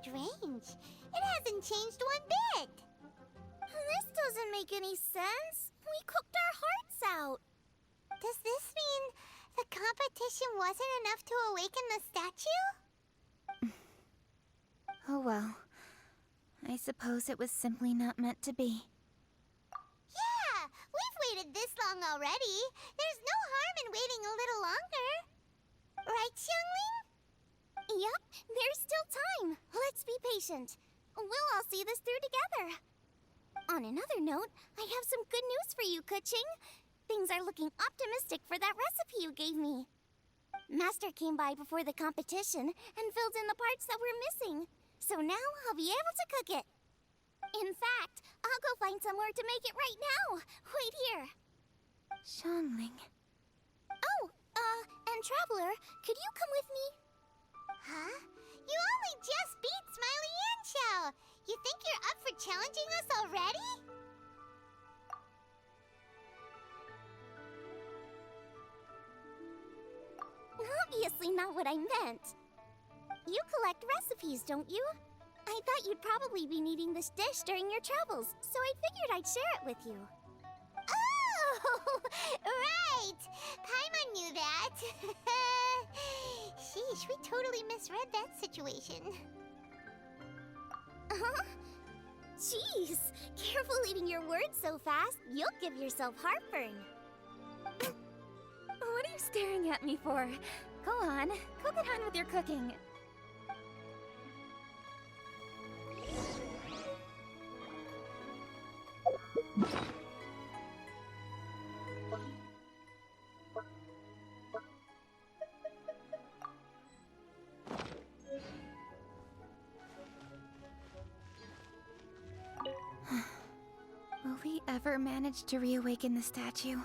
strange. It hasn't changed one bit. This doesn't make any sense. We cooked our hearts out. Does this mean the competition wasn't enough to awaken the statue? Oh well. I suppose it was simply not meant to be. Yeah, we've waited this long already. There's no harm in waiting a little longer. Right, Xiangling? Yep, there's still time. Let's be patient. We'll all see this through together. On another note, I have some good news for you, Kuching. Things are looking optimistic for that recipe you gave me. Master came by before the competition and filled in the parts that were missing. So now I'll be able to cook it. In fact, I'll go find somewhere to make it right now. Wait here. Xiangling. Oh, and Traveler, could you come with me? Huh? You only just beat Smiley and Xiao. You think you're up for challenging us already? Obviously not what I meant. You collect recipes, don't you? I thought you'd probably be needing this dish during your travels, so I figured I'd share it with you. Oh, right! Paimon knew that. Sheesh, we totally misread that situation. Jeez, careful eating your words so fast. You'll give yourself heartburn. What are you staring at me for? Go on, go get on with your cooking. Will we ever manage to reawaken the statue?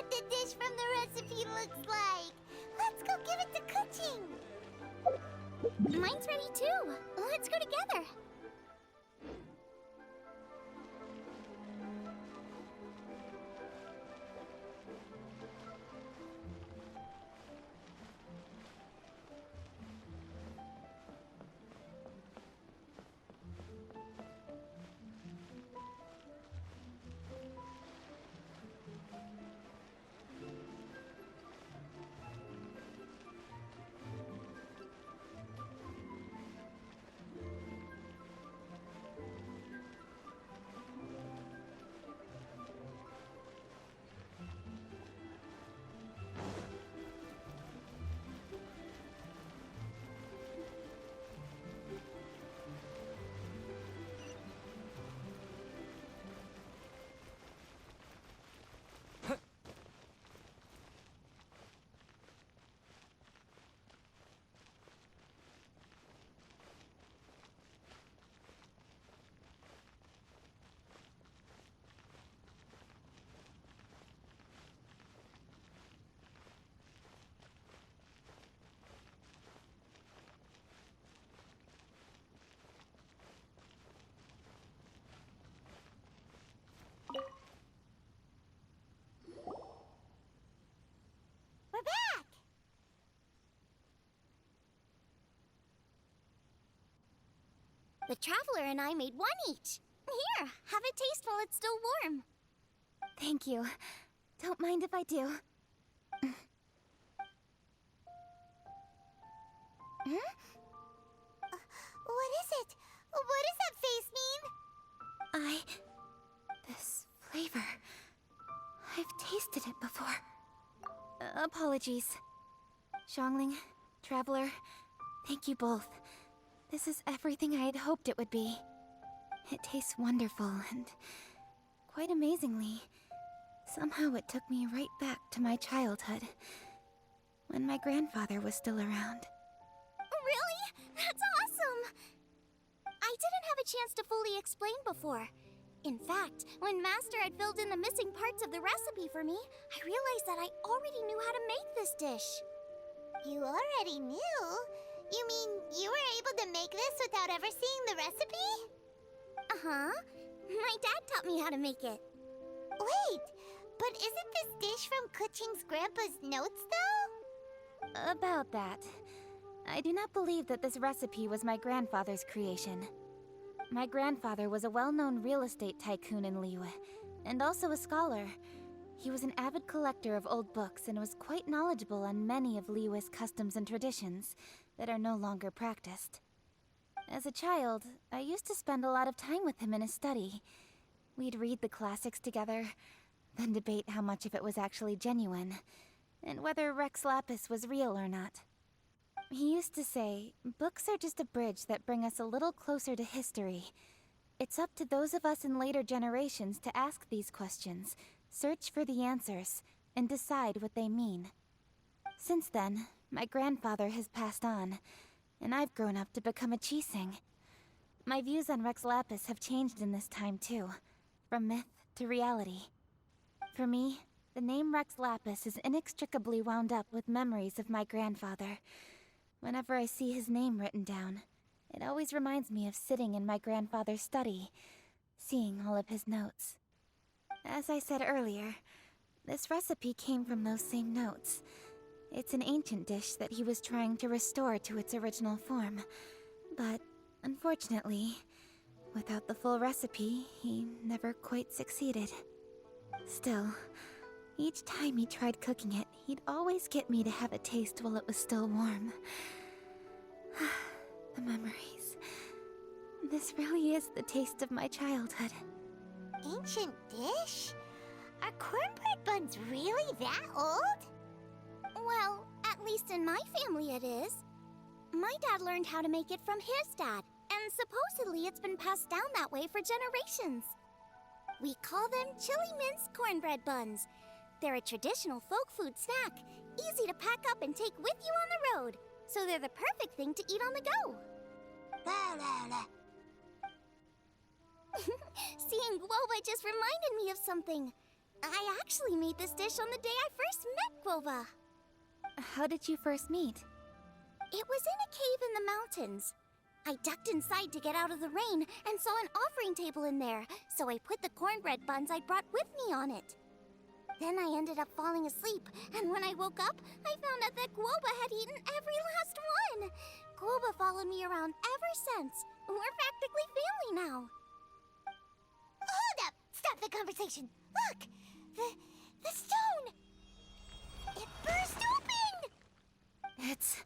what the dish from the recipe looks like. Let's go give it to Kuching. Mine's ready too. Let's go together. We're back! The Traveler and I made one each. Here, have a taste while it's still warm. Thank you. Don't mind if I do. What is it? What does that face mean? This flavor. I've tasted it before. Apologies. Xiangling, Traveler, thank you both. This is everything I had hoped it would be. It tastes wonderful and, quite amazingly, somehow it took me right back to my childhood, when my grandfather was still around. Really? That's awesome! I didn't have a chance to fully explain before. In fact, when Master had filled in the missing parts of the recipe for me, I realized that I already knew how to make this dish. You already knew? You mean you were able to make this without ever seeing the recipe? Uh-huh. My dad taught me how to make it. Wait, but isn't this dish from Kuching's grandpa's notes, though? About that, I do not believe that this recipe was my grandfather's creation. My grandfather was a well-known real estate tycoon in Liyue, and also a scholar. He was an avid collector of old books and was quite knowledgeable on many of Liyue's customs and traditions that are no longer practiced. As a child, I used to spend a lot of time with him in his study. We'd read the classics together, then debate how much of it was actually genuine, and whether Rex Lapis was real or not. He used to say, books are just a bridge that bring us a little closer to history. It's up to those of us in later generations to ask these questions, search for the answers, and decide what they mean. Since then, my grandfather has passed on, and I've grown up to become a Chising. My views on Rex Lapis have changed in this time too, from myth to reality. For me, the name Rex Lapis is inextricably wound up with memories of my grandfather. Whenever I see his name written down, it always reminds me of sitting in my grandfather's study, seeing all of his notes. As I said earlier, this recipe came from those same notes. It's an ancient dish that he was trying to restore to its original form. But, unfortunately, without the full recipe, he never quite succeeded. Still, each time he tried cooking it, he'd always get me to have a taste while it was still warm. The memories. This really is the taste of my childhood. Ancient dish? Are cornbread buns really that old? Well, at least in my family it is. My dad learned how to make it from his dad, and supposedly it's been passed down that way for generations. We call them chili mince cornbread buns. They're a traditional folk food snack, easy to pack up and take with you on the road, so they're the perfect thing to eat on the go. Seeing Guoba just reminded me of something. I actually made this dish on the day I first met Guoba. How did you first meet? It was in a cave in the mountains. I ducked inside to get out of the rain and saw an offering table in there, so I put the cornbread buns I'd brought with me on it. Then I ended up falling asleep, and when I woke up, I found out that Guoba had eaten every last one. Guoba followed me around ever since. We're practically family now. Hold up! Stop the conversation! Look! The stone! It burst open! It's...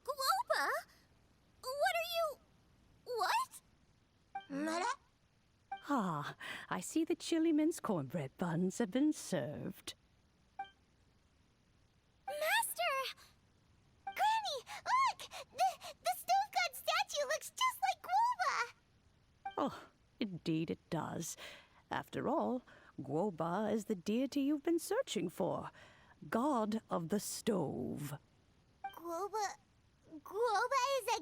Guoba? What are you... what? Mother? Ah, I see the chili mince cornbread buns have been served. Master! Granny, look! The stove god statue looks just like Guoba! Oh, indeed it does. After all, Guoba is the deity you've been searching for. God of the stove. Guoba is a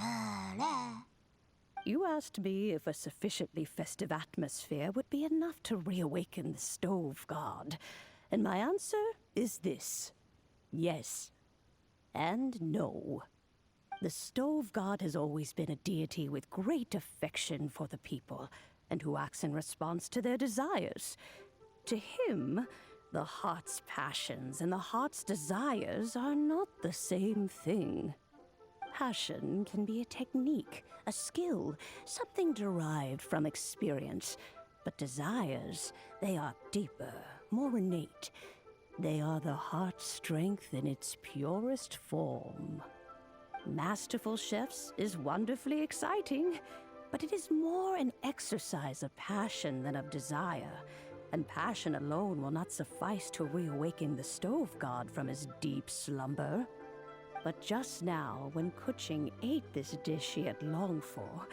god? You asked me if a sufficiently festive atmosphere would be enough to reawaken the stove god. And my answer is this. Yes. And no. The stove god has always been a deity with great affection for the people, and who acts in response to their desires. To him, the heart's passions and the heart's desires are not the same thing. Passion can be a technique, a skill, something derived from experience. But desires, they are deeper, more innate. They are the heart's strength in its purest form. Masterful chefs is wonderfully exciting, but it is more an exercise of passion than of desire. And passion alone will not suffice to reawaken the stove god from his deep slumber. But just now, when Kuching ate this dish she had longed for,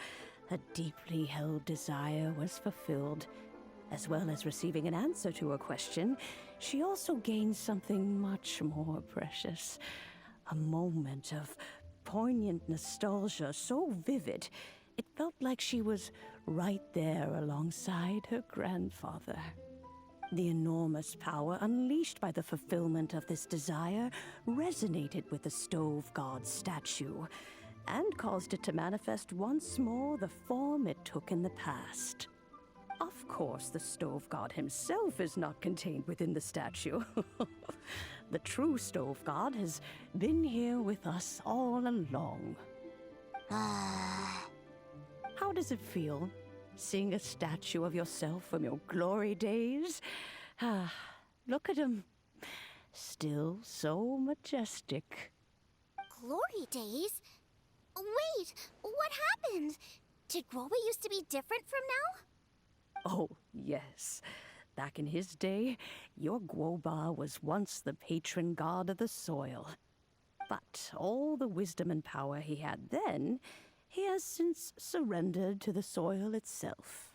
a deeply held desire was fulfilled. As well as receiving an answer to her question, she also gained something much more precious. A moment of poignant nostalgia so vivid, it felt like she was right there alongside her grandfather. The enormous power unleashed by the fulfillment of this desire resonated with the stove god's statue, and caused it to manifest once more the form it took in the past. Of course, the stove god himself is not contained within the statue. The true stove god has been here with us all along. How does it feel, seeing a statue of yourself from your glory days? Look at him. Still so majestic. Glory days? Wait, what happened? Did Guoba used to be different from now? Oh, yes. Back in his day, your Guoba was once the patron god of the soil. But all the wisdom and power he had then, he has since surrendered to the soil itself.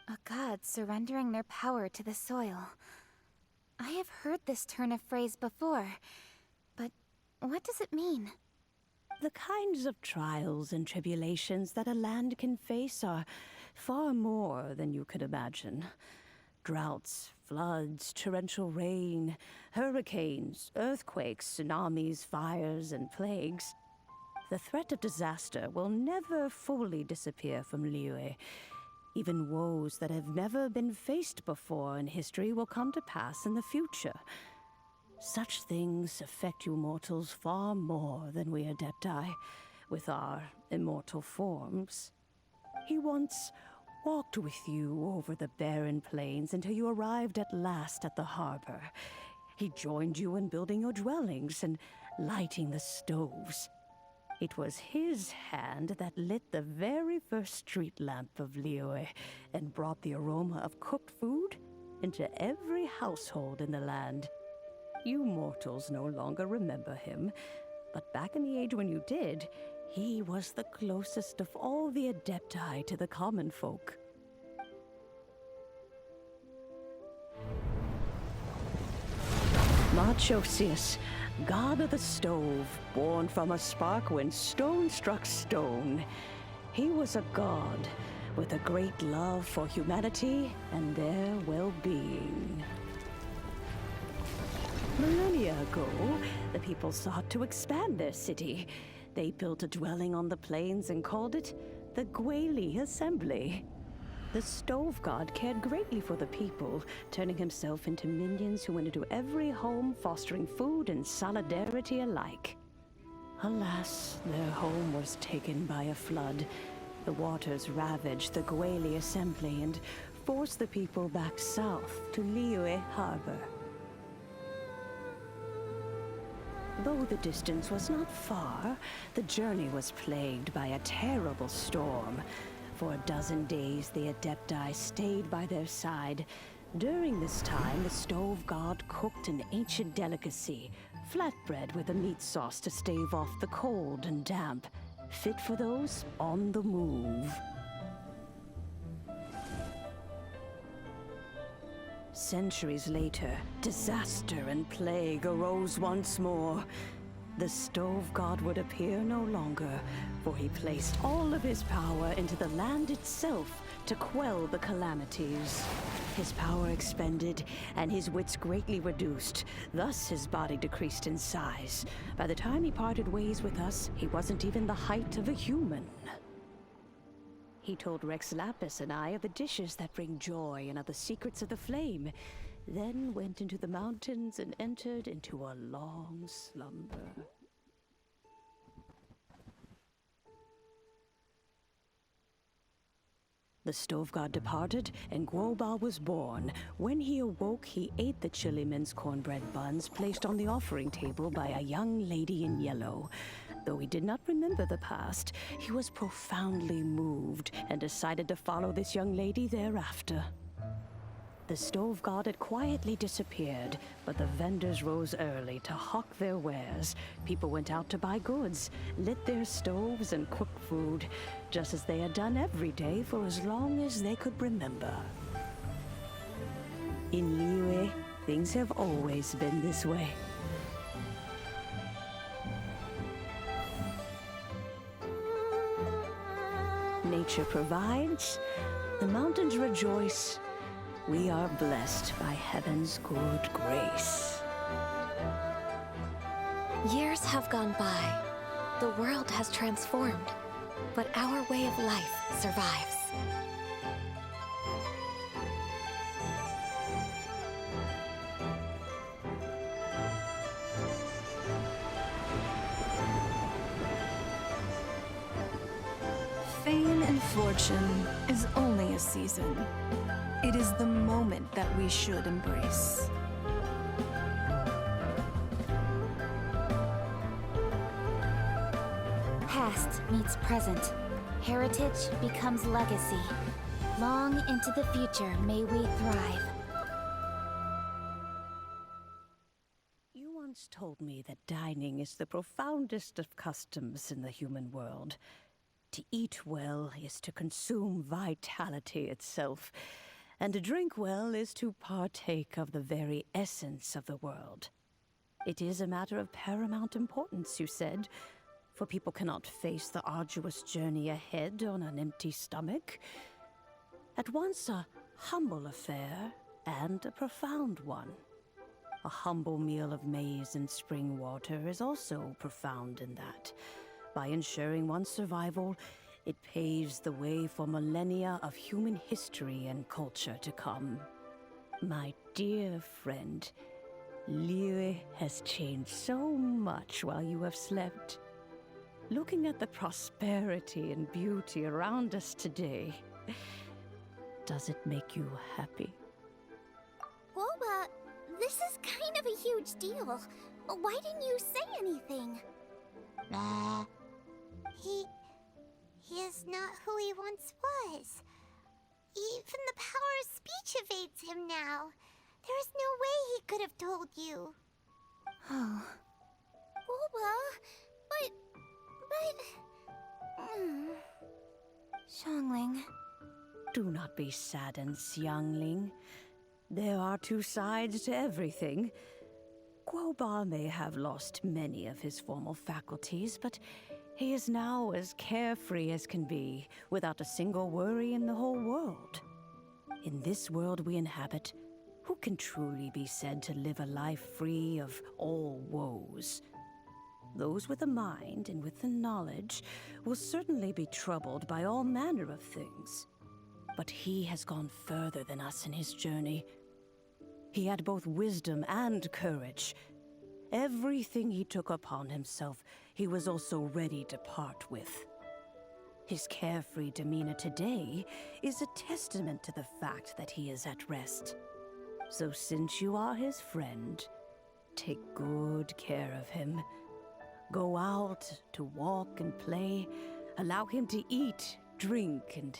A god surrendering their power to the soil. I have heard this turn of phrase before, but what does it mean? The kinds of trials and tribulations that a land can face are far more than you could imagine. Droughts, floods, torrential rain, hurricanes, earthquakes, tsunamis, fires, and plagues. The threat of disaster will never fully disappear from Liyue. Even woes that have never been faced before in history will come to pass in the future. Such things affect you mortals far more than we Adepti, with our immortal forms. He once walked with you over the barren plains until you arrived at last at the harbor. He joined you in building your dwellings and lighting the stoves. It was his hand that lit the very first street lamp of Liyue and brought the aroma of cooked food into every household in the land. You mortals no longer remember him, but back in the age when you did, he was the closest of all the Adepti to the common folk. Machosius, god of the stove, born from a spark when stone struck stone. He was a god with a great love for humanity and their well-being. Millennia ago, the people sought to expand their city. They built a dwelling on the plains and called it the Gwali Assembly. The Stove God cared greatly for the people, turning himself into minions who went into every home, fostering food and solidarity alike. Alas, their home was taken by a flood. The waters ravaged the Gwali Assembly and forced the people back south to Liyue Harbor. Though the distance was not far, the journey was plagued by a terrible storm. For a dozen days, the Adepti stayed by their side. During this time, the Stove God cooked an ancient delicacy, flatbread with a meat sauce to stave off the cold and damp, fit for those on the move. Centuries later, disaster and plague arose once more. The Stove God would appear no longer, for he placed all of his power into the land itself to quell the calamities. His power expended, and his wits greatly reduced. Thus his body decreased in size. By the time he parted ways with us, he wasn't even the height of a human. He told Rex Lapis and I of the dishes that bring joy and of the secrets of the flame, then went into the mountains and entered into a long slumber. The Stove God departed, and Guoba was born. When he awoke, he ate the Chiliman's cornbread buns placed on the offering table by a young lady in yellow. Though he did not remember the past, he was profoundly moved and decided to follow this young lady thereafter. The Stove God had quietly disappeared, but the vendors rose early to hawk their wares. People went out to buy goods, lit their stoves, and cooked food, just as they had done every day for as long as they could remember. In Liyue, things have always been this way. Nature provides, the mountains rejoice. We are blessed by heaven's good grace. Years have gone by. The world has transformed, but our way of life survives. Fame and fortune is only a season. It is the moment that we should embrace. Past meets present. Heritage becomes legacy. Long into the future may we thrive. You once told me that dining is the profoundest of customs in the human world. To eat well is to consume vitality itself, and to drink well is to partake of the very essence of the world. It is a matter of paramount importance, you said, for people cannot face the arduous journey ahead on an empty stomach. At once a humble affair and a profound one. A humble meal of maize and spring water is also profound in that. By ensuring one's survival, it paves the way for millennia of human history and culture to come. My dear friend, Liyue has changed so much while you have slept. Looking at the prosperity and beauty around us today, does it make you happy? Boba, this is kind of a huge deal. Why didn't you say anything? He is not who he once was. Even the power of speech evades him now. There is no way he could have told you. Oh, Boba, but... Xiangling. Do not be saddened, Xiangling. There are two sides to everything. Guoba may have lost many of his formal faculties, but He is now as carefree as can be, without a single worry in the whole world. In this world we inhabit, who can truly be said to live a life free of all woes? Those with a mind and with the knowledge will certainly be troubled by all manner of things. But he has gone further than us in his journey. He had both wisdom and courage. Everything he took upon himself, he was also ready to part with. His carefree demeanor today is a testament to the fact that he is at rest. So since you are his friend, take good care of him. Go out to walk and play. Allow him to eat, drink, and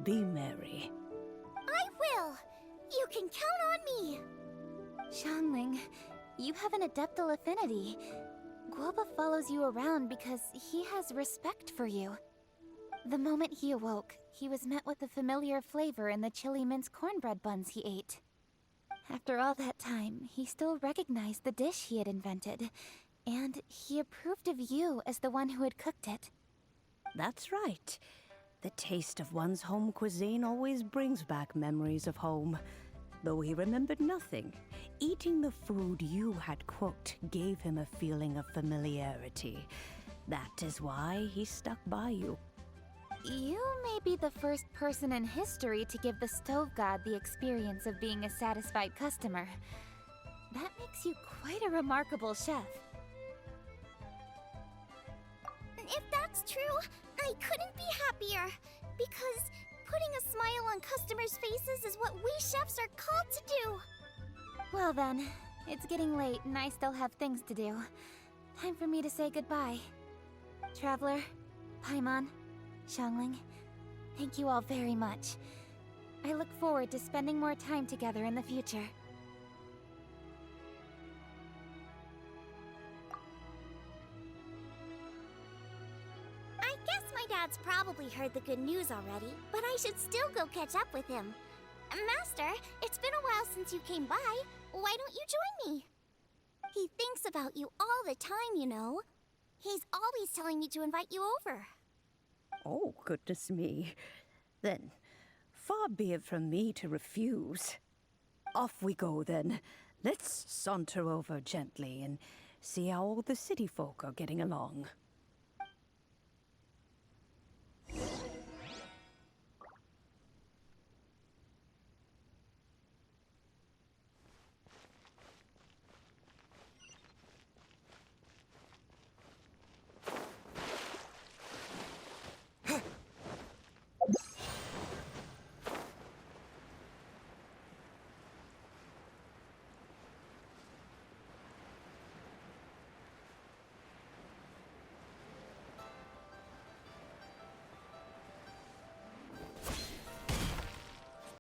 be merry. I will! You can count on me! Xiangling, you have an adeptal affinity. Guoba follows you around because he has respect for you. The moment he awoke, he was met with a familiar flavor in the chili mince cornbread buns he ate. After all that time, he still recognized the dish he had invented, and he approved of you as the one who had cooked it. That's right. The taste of one's home cuisine always brings back memories of home. Though he remembered nothing, eating the food you had cooked gave him a feeling of familiarity. That is why he stuck by you. You may be the first person in history to give the stove god the experience of being a satisfied customer. That makes you quite a remarkable chef. If that's true, I couldn't be happier. Because putting a smile on customers' faces is what we chefs are called to do. Well then, it's getting late and I still have things to do. Time for me to say goodbye. Traveler, Paimon, Xiangling, thank you all very much. I look forward to spending more time together in the future. I guess my dad's probably heard the good news already, but I should still go catch up with him. Master, it's been a while since you came by. Why don't you join me? He thinks about you all the time, you know. He's always telling me to invite you over. Oh, goodness me. Then, far be it from me to refuse. Off we go, then. Let's saunter over gently and see how all the city folk are getting along.